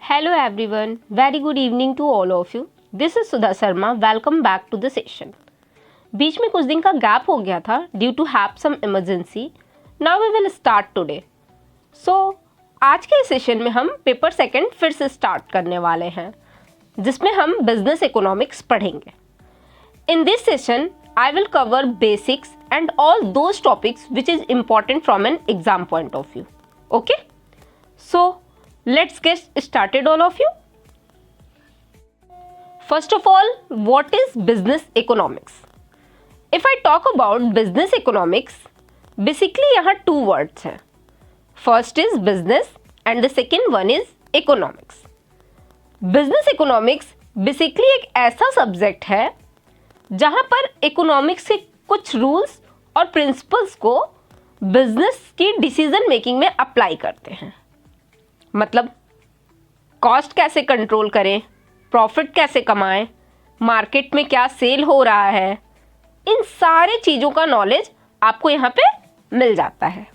Hello everyone, very good evening to all of you. This is Sudha Sharma. Welcome back to the session. बीच में कुछ दिन का gap हो गया था due to have some emergency. Now we will start today. So आज के session में हम पेपर सेकंड फिर से स्टार्ट करने वाले हैं जिसमें हम बिजनेस इकोनॉमिक्स पढ़ेंगे. In this session I will cover basics and all those topics which is important from an exam point of view. Okay, so let's get started all of you. First of all, what is business economics? If I talk about business economics, basically यहाँ two words हैं. First is business and the second one is economics. Business economics basically एक ऐसा subject है जहाँ पर economics के कुछ rules और principles को business की decision making में apply करते हैं. मतलब कॉस्ट कैसे कंट्रोल करें, प्रॉफिट कैसे कमाएं, मार्केट में क्या सेल हो रहा है, इन सारे चीज़ों का नॉलेज आपको यहाँ पे मिल जाता है.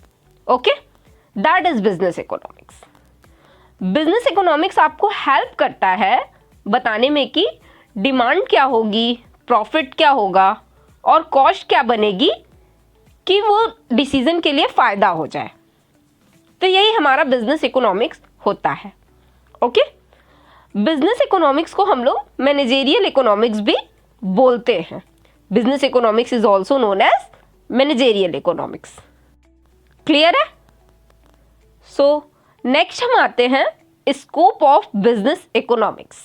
Okay, that is business economics. Business economics आपको हेल्प करता है बताने में कि डिमांड क्या होगी, प्रॉफिट क्या होगा और कॉस्ट क्या बनेगी कि वो डिसीजन के लिए फ़ायदा हो जाए. तो यही हमारा बिजनेस इकोनॉमिक्स होता है. ओके, बिजनेस इकोनॉमिक्स को हम लोग मैनेजेरियल इकोनॉमिक्स भी बोलते हैं. Business economics is also known as managerial economics. Clear है? सो नेक्स्ट हम आते हैं स्कोप ऑफ बिजनेस इकोनॉमिक्स.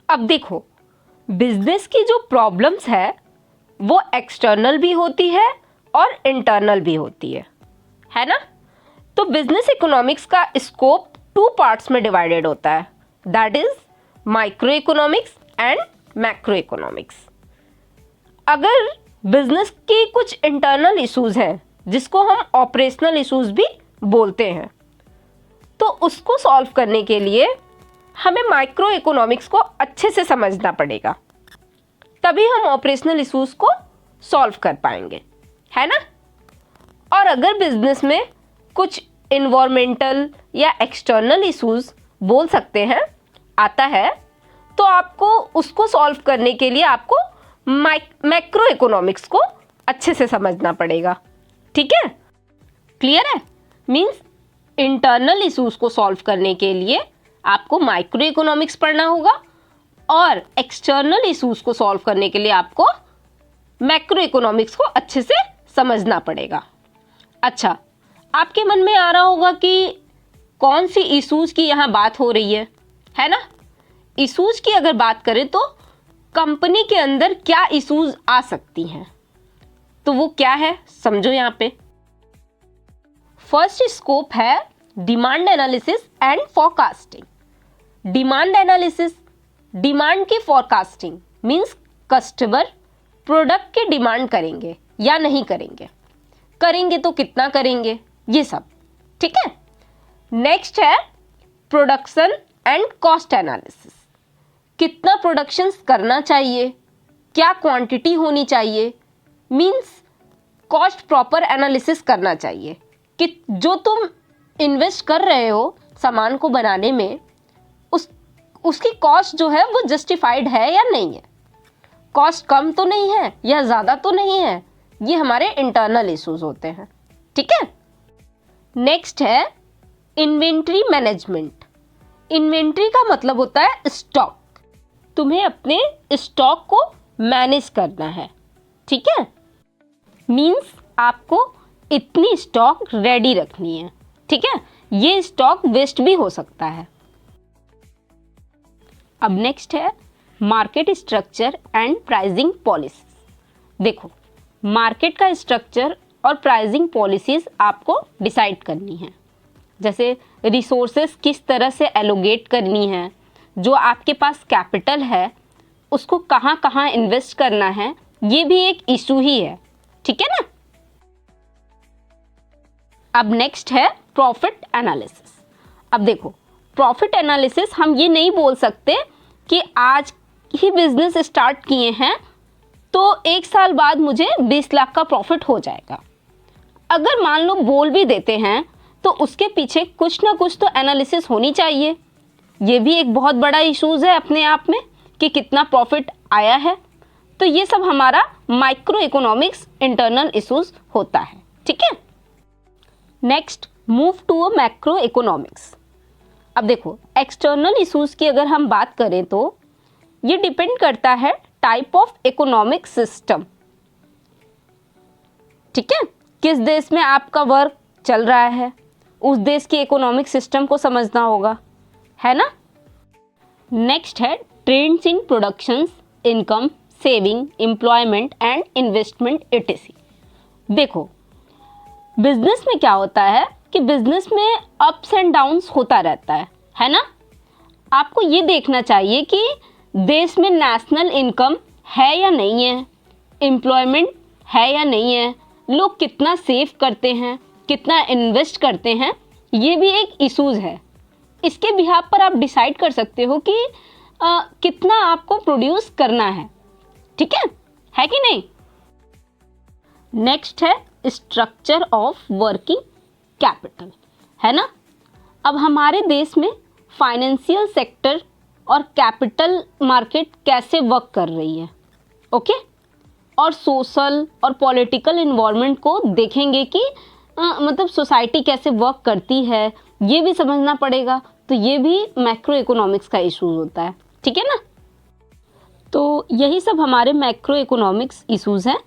अब देखो, बिजनेस की जो प्रॉब्लम्स है वो एक्सटर्नल भी होती है और इंटरनल भी होती है ना. तो बिजनेस इकोनॉमिक्स का स्कोप टू पार्ट्स में डिवाइडेड होता है, that is micro economics and macro economics. अगर बिजनेस की कुछ इंटरनल इश्यूज हैं जिसको हम ऑपरेशनल इश्यूज भी बोलते हैं, तो उसको सॉल्व करने के लिए हमें माइक्रो इकोनॉमिक्स को अच्छे से समझना पड़ेगा, तभी हम ऑपरेशनल इश्यूज को सॉल्व कर पाएंगे, है ना. और अगर बिजनेस में कुछ इन्वायरमेंटल या एक्सटर्नल इश्यूज बोल सकते हैं आता है, तो आपको उसको सॉल्व करने के लिए आपको मैक्रो इकोनॉमिक्स को अच्छे से समझना पड़ेगा. ठीक है, क्लियर है? मींस इंटरनल इश्यूज को सॉल्व करने के लिए आपको माइक्रो इकोनॉमिक्स पढ़ना होगा और एक्सटर्नल इश्यूज को सॉल्व करने के लिए आपको मैक्रो इकोनॉमिक्स को अच्छे से समझना पड़ेगा. अच्छा, आपके मन में आ रहा होगा कि कौन सी इश्यूज की यहाँ बात हो रही है ना. इश्यूज की अगर बात करें तो कंपनी के अंदर क्या इश्यूज आ सकती हैं, तो वो क्या है समझो. यहाँ पे फर्स्ट स्कोप है demand analysis and forecasting. Demand analysis, demand की फोरकास्टिंग मींस कस्टमर प्रोडक्ट की डिमांड करेंगे या नहीं करेंगे, करेंगे तो कितना करेंगे, ये सब. ठीक है. नेक्स्ट है प्रोडक्शन एंड कॉस्ट एनालिसिस. कितना प्रोडक्शन करना चाहिए, क्या क्वांटिटी होनी चाहिए, मींस कॉस्ट प्रॉपर एनालिसिस करना चाहिए कि जो तुम इन्वेस्ट कर रहे हो सामान को बनाने में उसकी कॉस्ट जो है वो जस्टिफाइड है या नहीं है, कॉस्ट कम तो नहीं है या ज़्यादा तो नहीं है. ये हमारे इंटरनल इश्यूज होते हैं. ठीक है. नेक्स्ट है इन्वेंट्री मैनेजमेंट. इन्वेंट्री का मतलब होता है स्टॉक. तुम्हें अपने स्टॉक को मैनेज करना है. ठीक है, मींस आपको इतनी स्टॉक रेडी रखनी है. ठीक है, ये स्टॉक वेस्ट भी हो सकता है. अब नेक्स्ट है market structure and pricing policies. देखो, मार्केट का स्ट्रक्चर और प्राइसिंग पॉलिसीज आपको डिसाइड करनी है. जैसे रिसोर्सेस किस तरह से एलोकेट करनी है, जो आपके पास कैपिटल है उसको कहाँ कहाँ इन्वेस्ट करना है, ये भी एक इशू ही है. ठीक है ना. अब नेक्स्ट है प्रॉफिट एनालिसिस. अब देखो, प्रॉफिट एनालिसिस हम ये नहीं बोल सकते कि आज ही बिजनेस स्टार्ट किए हैं तो 1 साल बाद मुझे 20 लाख का प्रॉफिट हो जाएगा. अगर मान लो बोल भी देते हैं तो उसके पीछे कुछ ना कुछ तो एनालिसिस होनी चाहिए ये भी एक बहुत बड़ा इशूज़ है अपने आप में कि कितना प्रॉफिट आया है। तो ये सब हमारा माइक्रो इकोनॉमिक्स इंटरनल इशूज़ होता है, ठीक है। नेक्स्ट मूव टू अ मैक्रो इकोनॉमिक्स। अब देखो एक्सटर्नल इशूज़ की अगर हम बात करें तो ये डिपेंड करता है टाइप ऑफ इकोनॉमिक सिस्टम, ठीक है। किस देश में आपका वर्क चल रहा है, उस देश की इकोनॉमिक सिस्टम को समझना होगा, है ना। नेक्स्ट है trends in productions, income, saving, employment and investment etc। देखो बिजनेस में क्या होता है कि बिजनेस में अप्स एंड डाउन्स होता रहता है ना। आपको ये देखना चाहिए कि देश में नेशनल इनकम है या नहीं है, एम्प्लॉयमेंट है या नहीं है, लोग कितना सेव करते हैं, कितना इन्वेस्ट करते हैं, ये भी एक इशूज़ है। इसके बिहाफ पर आप डिसाइड कर सकते हो कि कितना आपको प्रोड्यूस करना है, ठीक है कि नहीं। नेक्स्ट है स्ट्रक्चर ऑफ वर्किंग कैपिटल, है ना। अब हमारे देश में फाइनेंशियल सेक्टर और कैपिटल मार्केट कैसे वर्क कर रही है, ओके। और सोशल और पॉलिटिकल इन्वॉल्वमेंट को देखेंगे कि मतलब सोसाइटी कैसे वर्क करती है, ये भी समझना पड़ेगा। तो ये भी मैक्रो इकोनॉमिक्स का इशूज़ होता है, ठीक है ना। तो यही सब हमारे मैक्रो इकोनॉमिक्स इशूज़ हैं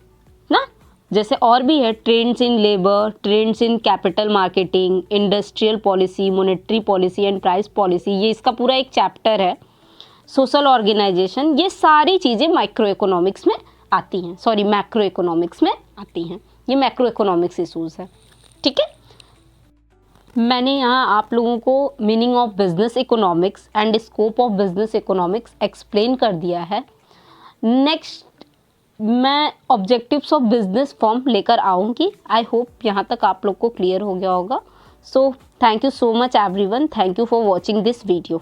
ना। जैसे और भी है trends in labour, trends in capital marketing, industrial policy, monetary policy and price policy, ये इसका पूरा एक चैप्टर है। सोशल ऑर्गेनाइजेशन, ये सारी चीज़ें माइक्रो इकोनॉमिक्स में आती हैं, सॉरी मैक्रो इकोनॉमिक्स में आती हैं। ये मैक्रो इकोनॉमिक्स इशूज़ है, ठीक है। मैंने यहाँ आप लोगों को meaning of business economics and scope of business economics explain कर दिया है। नेक्स्ट मैं ऑब्जेक्टिव्स ऑफ बिजनेस फॉर्म लेकर आऊँगी। आई होप यहाँ तक आप लोग को क्लियर हो गया होगा। So thank you so much everyone, thank you for watching this video.